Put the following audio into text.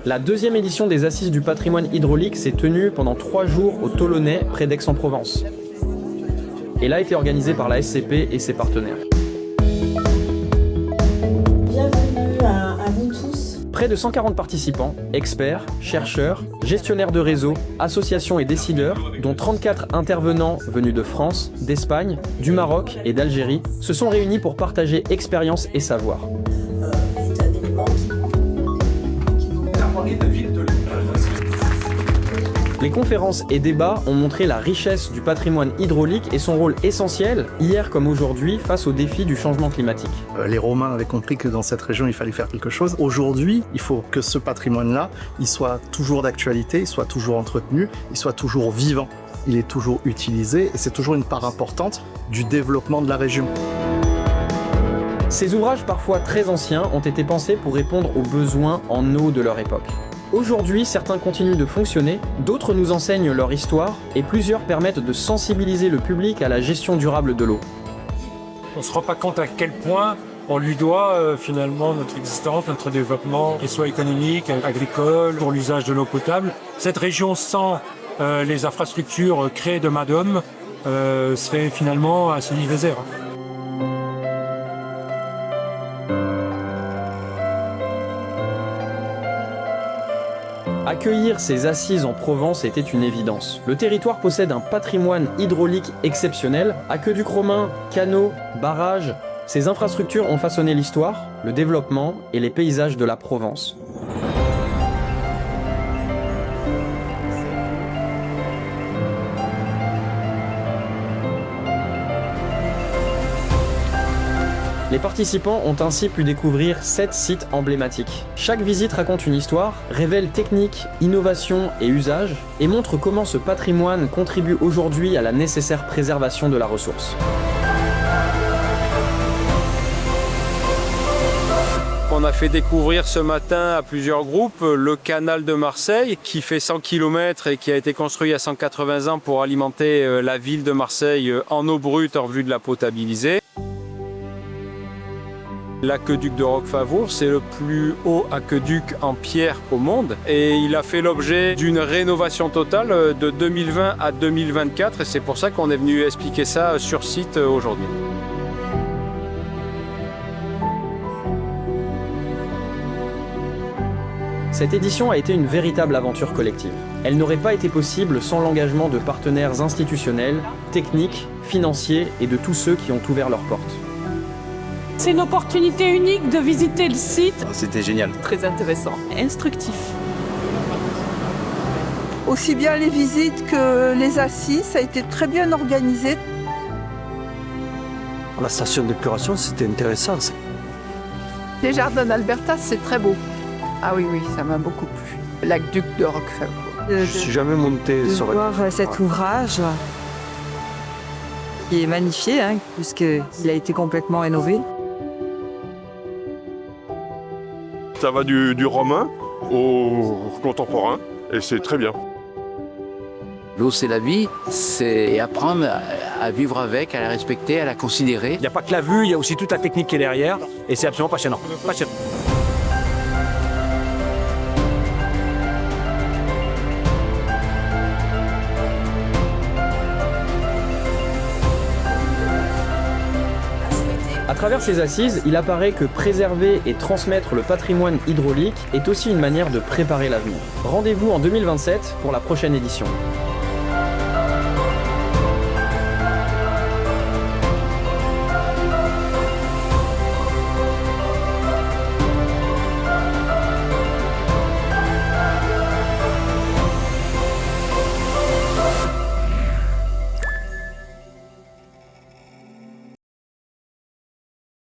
La deuxième édition des Assises du patrimoine hydraulique s'est tenue pendant 3 jours au Tolonnais, près d'Aix-en-Provence. Elle a été organisée par la SCP et ses partenaires. Bienvenue à vous tous. Près de 140 participants, experts, chercheurs, gestionnaires de réseaux, associations et décideurs, dont 34 intervenants venus de France, d'Espagne, du Maroc et d'Algérie, se sont réunis pour partager expérience et savoir. Les conférences et débats ont montré la richesse du patrimoine hydraulique et son rôle essentiel, hier comme aujourd'hui, face aux défis du changement climatique. Les Romains avaient compris que dans cette région, il fallait faire quelque chose. Aujourd'hui, il faut que ce patrimoine-là, il soit toujours d'actualité, il soit toujours entretenu, il soit toujours vivant. Il est toujours utilisé et c'est toujours une part importante du développement de la région. Ces ouvrages parfois très anciens ont été pensés pour répondre aux besoins en eau de leur époque. Aujourd'hui, certains continuent de fonctionner, d'autres nous enseignent leur histoire et plusieurs permettent de sensibiliser le public à la gestion durable de l'eau. On ne se rend pas compte à quel point on lui doit finalement notre existence, notre développement, qu'il soit économique, agricole, pour l'usage de l'eau potable. Cette région sans les infrastructures créées de main-d'homme serait finalement à se niveau zéro. Accueillir ces assises en Provence était une évidence. Le territoire possède un patrimoine hydraulique exceptionnel. Aqueducs romains, canaux, barrages, ces infrastructures ont façonné l'histoire, le développement et les paysages de la Provence. Les participants ont ainsi pu découvrir 7 sites emblématiques. Chaque visite raconte une histoire, révèle techniques, innovations et usages, et montre comment ce patrimoine contribue aujourd'hui à la nécessaire préservation de la ressource. On a fait découvrir ce matin à plusieurs groupes le canal de Marseille qui fait 100 km et qui a été construit il y a 180 ans pour alimenter la ville de Marseille en eau brute en vue de la potabiliser. L'aqueduc de Roquefavour, c'est le plus haut aqueduc en pierre au monde et il a fait l'objet d'une rénovation totale de 2020 à 2024 et c'est pour ça qu'on est venu expliquer ça sur site aujourd'hui. Cette édition a été une véritable aventure collective. Elle n'aurait pas été possible sans l'engagement de partenaires institutionnels, techniques, financiers et de tous ceux qui ont ouvert leurs portes. C'est une opportunité unique de visiter le site. C'était génial. Très intéressant, instructif. Aussi bien les visites que les assises, ça a été très bien organisé. La station d'épuration, c'était intéressant. Les jardins d'Alberta, c'est très beau. Ah oui, ça m'a beaucoup plu. L'aqueduc de Roquefavour. Je suis jamais monté sur voir cet ouvrage qui est magnifié, puisqu'il a été complètement rénové. Ça va du romain au contemporain et c'est très bien. L'eau, c'est la vie, c'est apprendre à vivre avec, à la respecter, à la considérer. Il n'y a pas que la vue, il y a aussi toute la technique qui est derrière et c'est absolument passionnant. À travers ces assises, il apparaît que préserver et transmettre le patrimoine hydraulique est aussi une manière de préparer l'avenir. Rendez-vous en 2027 pour la prochaine édition.